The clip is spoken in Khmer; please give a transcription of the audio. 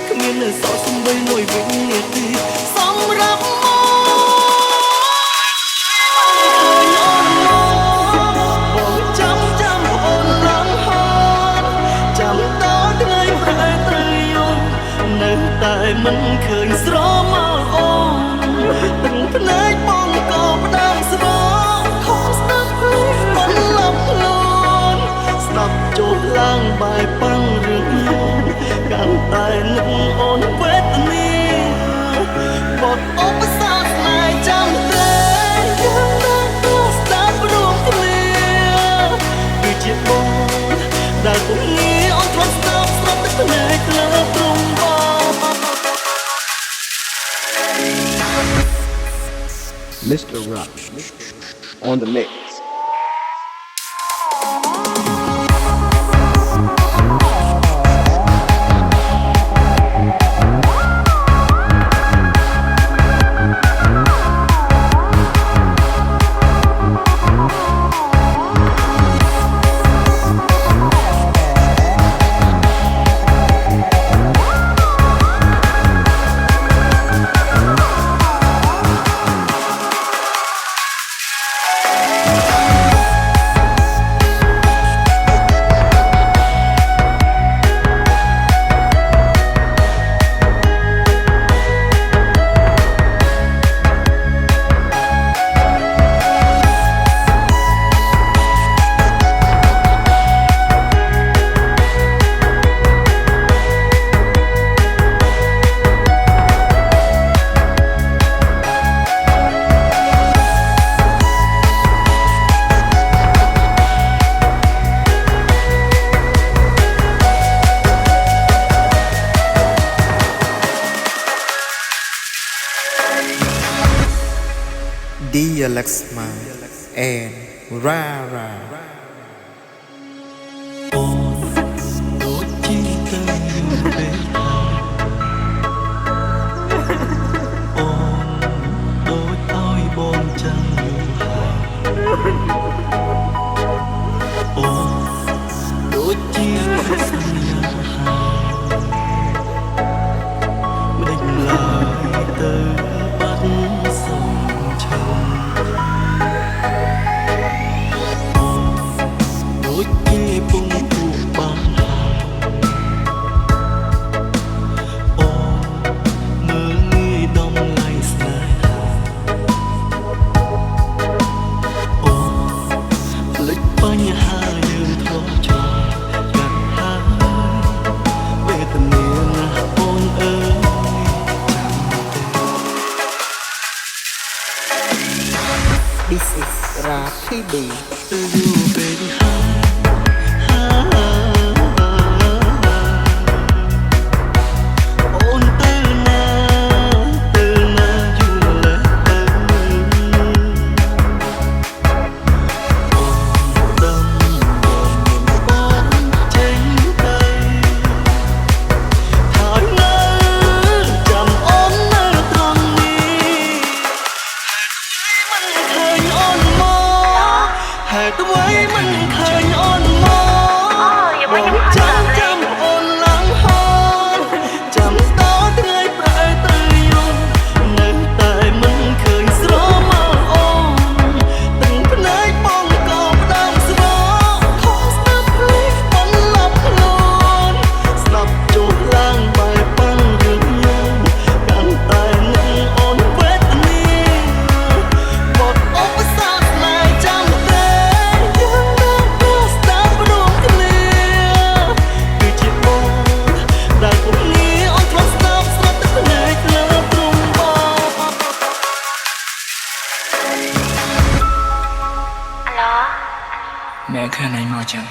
គ្មាននៅសល់សំបីមួយវិញទេសម្រាប់តែមិនឃើញស្រមោលអូនទាំងភ្នែកបងក៏ផ្ដាំស្បខំស្ដាប់ភ្លេងមិនលប់ខ្លួនស្ដាប់ចូលឡើងបែបប៉ាំងរឿងយោកាន់តែនឹកអូនវេទនាបត់ឧបសគ្គស្នេហ៍ចាំតែយើងđangស្ដាប់រួមគ្នាគឺជាបងដែលគំនិតអូនធ្លាប់ស្ដាប់ស្រាប់តែភ្នែកលើព្រំបង Mr. Rush on the mix. Dear Laxma and Rara ដូចជាទៅពេលអូដូចឲ្យបងចាំយូរហើយអូដូចជាសន្យាហើយមិនឡើយទៅបាត់សុំឈឹងដូចជាពុំពួកបានអូមើលងាយដំឡៃស្នេហាអូភ្លេចបញ្ហាយើងធ្លាប់ជួបกันហើយវេទនាណាស់អូនអើយចាំទេ This is Rafi B ទៅយូរពេលហើយអូនទៅណាយូរម្លេះទៅអូនដឹងបងចេញទៅហើយនៅចាំអូននៅត្រង់នេះមិនឃើញអូនមកហេតុអ្វីមិនឃើញអូនមកបងចាំអូនឡើងហូរចាំតថ្ងៃប្រែទៅយំនៅតែមិនឃើញស្រមោលអូនទាំងភ្នែកបងក៏ផ្ដាំស្បខំស្ដាប់ភ្លេងមិនលប់ខ្លួនស្ដាប់ចូលឡើងបែបប៉ាំងរឿងយោកាន់តែនឹកអូនវេទនាបត់ឧបសគ្គស្នេហ៍ចាំតែយើងđangស្ដាប់រួមគ្នាគឺជាបងដែលគំនិតអូនធ្លាប់ស្ដាប់ស្រាប់តែភ្នែកលើព្រំបង แม่แค่ไหนมาจัง